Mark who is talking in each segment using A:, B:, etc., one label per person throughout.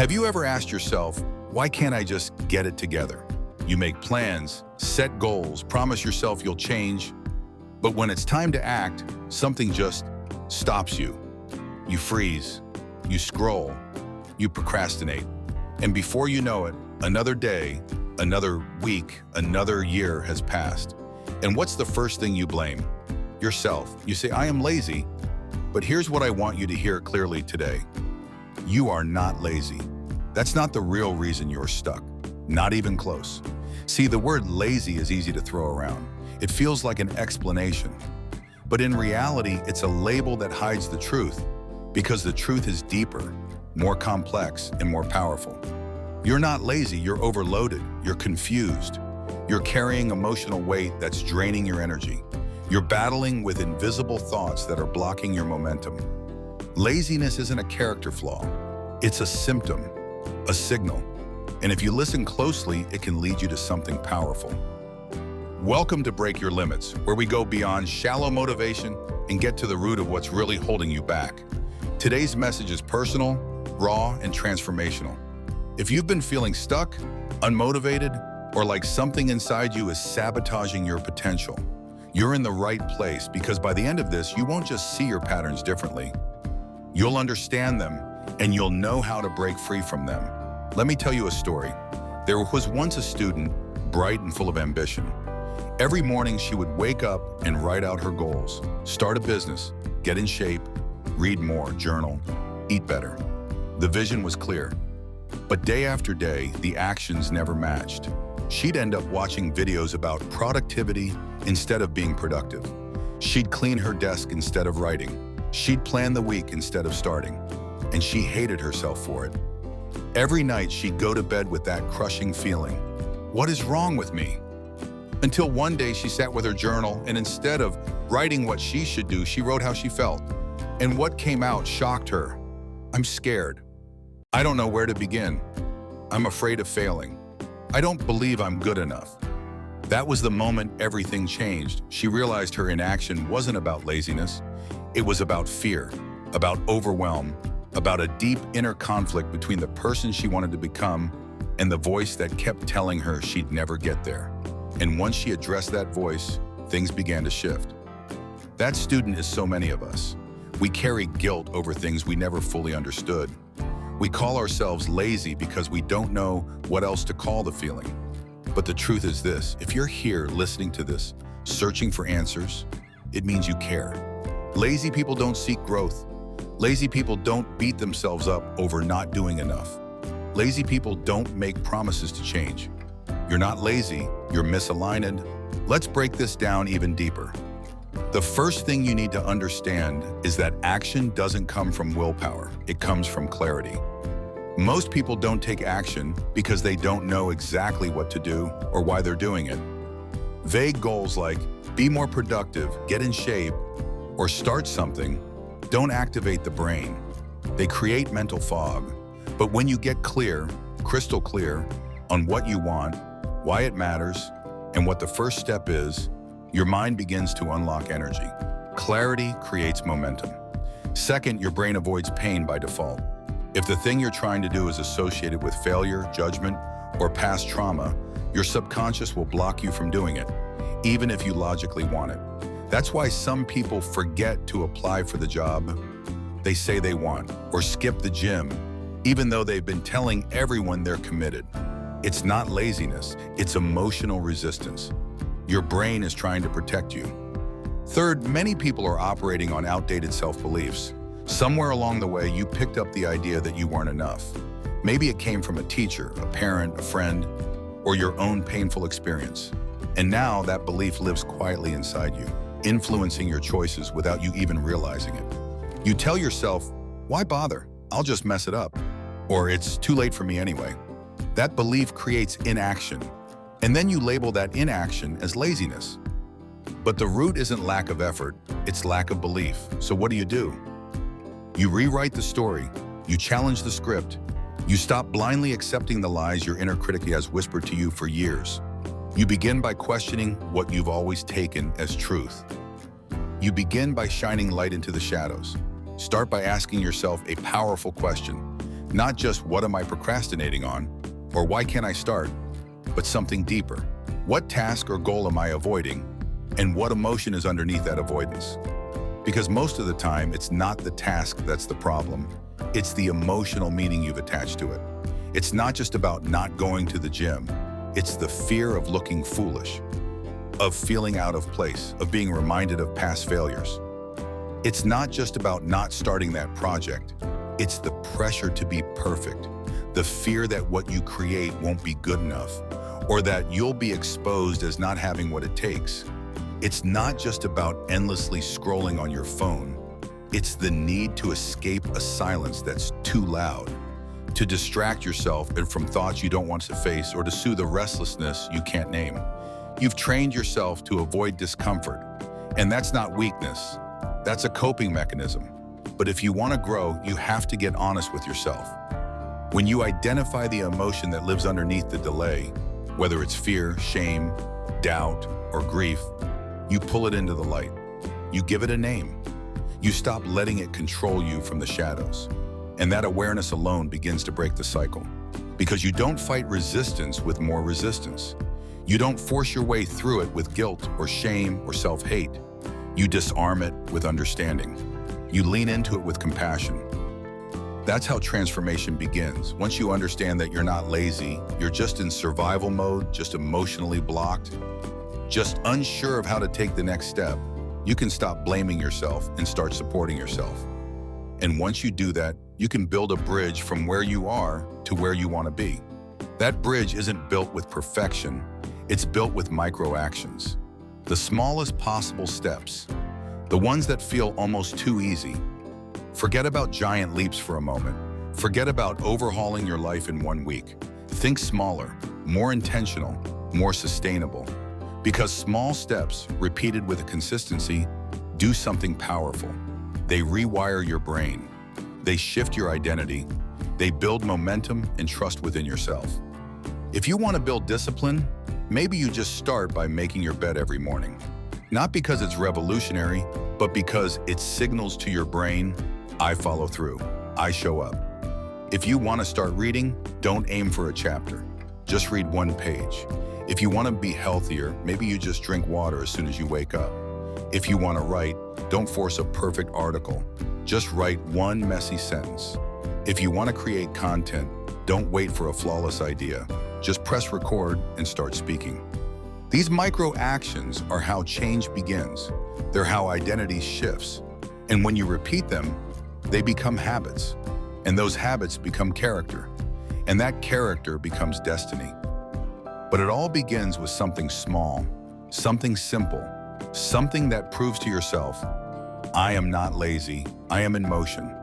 A: Have you ever asked yourself, why can't I just get it together? You make plans, set goals, promise yourself you'll change, but when it's time to act, something just stops you. You freeze, you scroll, you procrastinate, and before you know it, another day, another week, another year has passed. And what's the first thing you blame? Yourself. You say, I am lazy, but here's what I want you to hear clearly today. You are not lazy. That's not the real reason you're stuck. Not even close. See, the word lazy is easy to throw around. It feels like an explanation. But in reality, it's a label that hides the truth, because the truth is deeper, more complex, and more powerful. You're not lazy, you're overloaded, you're confused. You're carrying emotional weight that's draining your energy. You're battling with invisible thoughts that are blocking your momentum. Laziness isn't a character flaw. It's a symptom, a signal. And if you listen closely, it can lead you to something powerful. Welcome to Break Your Limits, where we go beyond shallow motivation and get to the root of what's really holding you back. Today's message is personal, raw, and transformational. If you've been feeling stuck, unmotivated, or like something inside you is sabotaging your potential, you're in the right place, because by the end of this, you won't just see your patterns differently. You'll understand them, and you'll know how to break free from them. Let me tell you a story. There was once a student, bright and full of ambition. Every morning, she would wake up and write out her goals, start a business, get in shape, read more, journal, eat better. The vision was clear. But day after day, the actions never matched. She'd end up watching videos about productivity instead of being productive. She'd clean her desk instead of writing. She'd plan the week instead of starting. And she hated herself for it. Every night, she'd go to bed with that crushing feeling. What is wrong with me? Until one day, she sat with her journal, and instead of writing what she should do, she wrote how she felt. And what came out shocked her. I'm scared. I don't know where to begin. I'm afraid of failing. I don't believe I'm good enough. That was the moment everything changed. She realized her inaction wasn't about laziness. It was about fear, about overwhelm, about a deep inner conflict between the person she wanted to become and the voice that kept telling her she'd never get there. And once she addressed that voice, things began to shift. That student is so many of us. We carry guilt over things we never fully understood. We call ourselves lazy because we don't know what else to call the feeling. But the truth is this: if you're here listening to this, searching for answers, it means you care. Lazy people don't seek growth. Lazy people don't beat themselves up over not doing enough. Lazy people don't make promises to change. You're not lazy, you're misaligned. Let's break this down even deeper. The first thing you need to understand is that action doesn't come from willpower, it comes from clarity. Most people don't take action because they don't know exactly what to do or why they're doing it. Vague goals like be more productive, get in shape, or start something don't activate the brain. They create mental fog. But when you get clear, crystal clear, on what you want, why it matters, and what the first step is, your mind begins to unlock energy. Clarity creates momentum. Second, your brain avoids pain by default. If the thing you're trying to do is associated with failure, judgment, or past trauma, your subconscious will block you from doing it, even if you logically want it. That's why some people forget to apply for the job they say they want, or skip the gym, even though they've been telling everyone they're committed. It's not laziness, it's emotional resistance. Your brain is trying to protect you. Third, many people are operating on outdated self-beliefs. Somewhere along the way, you picked up the idea that you weren't enough. Maybe it came from a teacher, a parent, a friend, or your own painful experience. And now that belief lives quietly inside you, influencing your choices without you even realizing it. You tell yourself, why bother? I'll just mess it up. Or it's too late for me anyway. That belief creates inaction. And then you label that inaction as laziness. But the root isn't lack of effort, it's lack of belief. So what do? You rewrite the story, you challenge the script, you stop blindly accepting the lies your inner critic has whispered to you for years. You begin by questioning what you've always taken as truth. You begin by shining light into the shadows. Start by asking yourself a powerful question. Not just what am I procrastinating on, or why can't I start, but something deeper. What task or goal am I avoiding, and what emotion is underneath that avoidance? Because most of the time, it's not the task that's the problem. It's the emotional meaning you've attached to it. It's not just about not going to the gym. It's the fear of looking foolish, of feeling out of place, of being reminded of past failures. It's not just about not starting that project. It's the pressure to be perfect, the fear that what you create won't be good enough, or that you'll be exposed as not having what it takes. It's not just about endlessly scrolling on your phone. It's the need to escape a silence that's too loud, to distract yourself and from thoughts you don't want to face, or to soothe the restlessness you can't name. You've trained yourself to avoid discomfort, and that's not weakness. That's a coping mechanism. But if you want to grow, you have to get honest with yourself. When you identify the emotion that lives underneath the delay, whether it's fear, shame, doubt, or grief, you pull it into the light. You give it a name. You stop letting it control you from the shadows. And that awareness alone begins to break the cycle. Because you don't fight resistance with more resistance. You don't force your way through it with guilt or shame or self-hate. You disarm it with understanding. You lean into it with compassion. That's how transformation begins. Once you understand that you're not lazy, you're just in survival mode, just emotionally blocked, just unsure of how to take the next step, you can stop blaming yourself and start supporting yourself. And once you do that, you can build a bridge from where you are to where you want to be. That bridge isn't built with perfection. It's built with micro actions. The smallest possible steps, the ones that feel almost too easy. Forget about giant leaps for a moment. Forget about overhauling your life in 1 week. Think smaller, more intentional, more sustainable. Because small steps, repeated with a consistency, do something powerful. They rewire your brain. They shift your identity. They build momentum and trust within yourself. If you want to build discipline, maybe you just start by making your bed every morning. Not because it's revolutionary, but because it signals to your brain, I follow through, I show up. If you want to start reading, don't aim for a chapter. Just read 1 page. If you want to be healthier, maybe you just drink water as soon as you wake up. If you want to write, don't force a perfect article. Just write 1 messy sentence. If you want to create content, don't wait for a flawless idea. Just press record and start speaking. These micro actions are how change begins. They're how identity shifts. And when you repeat them, they become habits. And those habits become character. And that character becomes destiny. But it all begins with something small, something simple, something that proves to yourself, I am not lazy, I am in motion.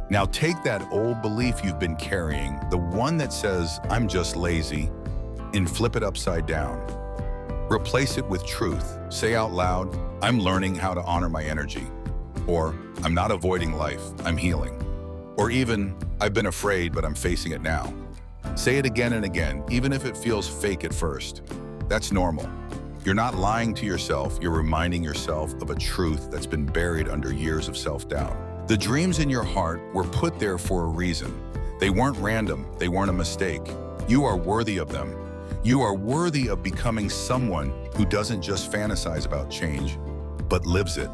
A: Now take that old belief you've been carrying, the one that says, I'm just lazy, and flip it upside down. Replace it with truth. Say out loud, I'm learning how to honor my energy. Or, I'm not avoiding life, I'm healing. Or even, I've been afraid, but I'm facing it now. Say it again and again, even if it feels fake at first. That's normal. You're not lying to yourself, you're reminding yourself of a truth that's been buried under years of self-doubt. The dreams in your heart were put there for a reason. They weren't random, they weren't a mistake. You are worthy of them. You are worthy of becoming someone who doesn't just fantasize about change, but lives it.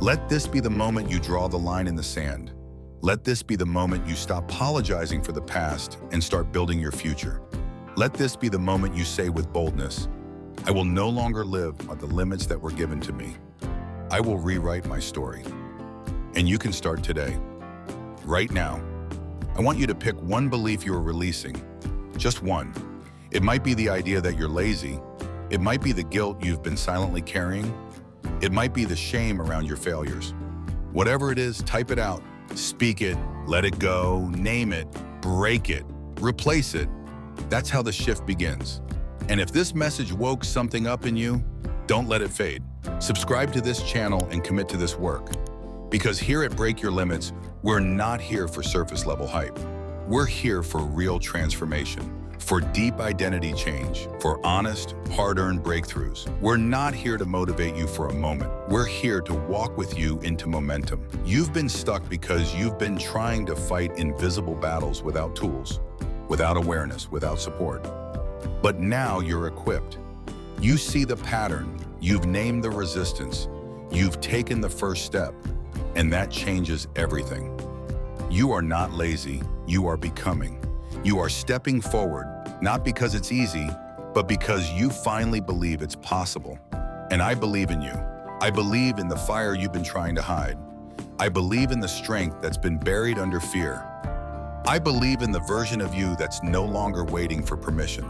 A: Let this be the moment you draw the line in the sand. Let this be the moment you stop apologizing for the past and start building your future. Let this be the moment you say with boldness, I will no longer live by the limits that were given to me. I will rewrite my story. And you can start today. Right now. I want you to pick 1 belief you are releasing. Just 1. It might be the idea that you're lazy. It might be the guilt you've been silently carrying. It might be the shame around your failures. Whatever it is, type it out. Speak it, let it go, name it, break it, replace it. That's how the shift begins. And if this message woke something up in you, don't let it fade. Subscribe to this channel and commit to this work. Because here at Break Your Limits, we're not here for surface level hype. We're here for real transformation. for deep identity change, for honest, hard-earned breakthroughs. We're not here to motivate you for a moment. We're here to walk with you into momentum. You've been stuck because you've been trying to fight invisible battles without tools, without awareness, without support. But now you're equipped. You see the pattern, you've named the resistance, you've taken the first step, and that changes everything. You are not lazy, you are becoming. You are stepping forward, not because it's easy, but because you finally believe it's possible. And I believe in you. I believe in the fire you've been trying to hide. I believe in the strength that's been buried under fear. I believe in the version of you that's no longer waiting for permission,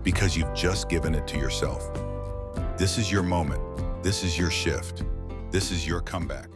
A: because you've just given it to yourself. This is your moment. This is your shift. This is your comeback.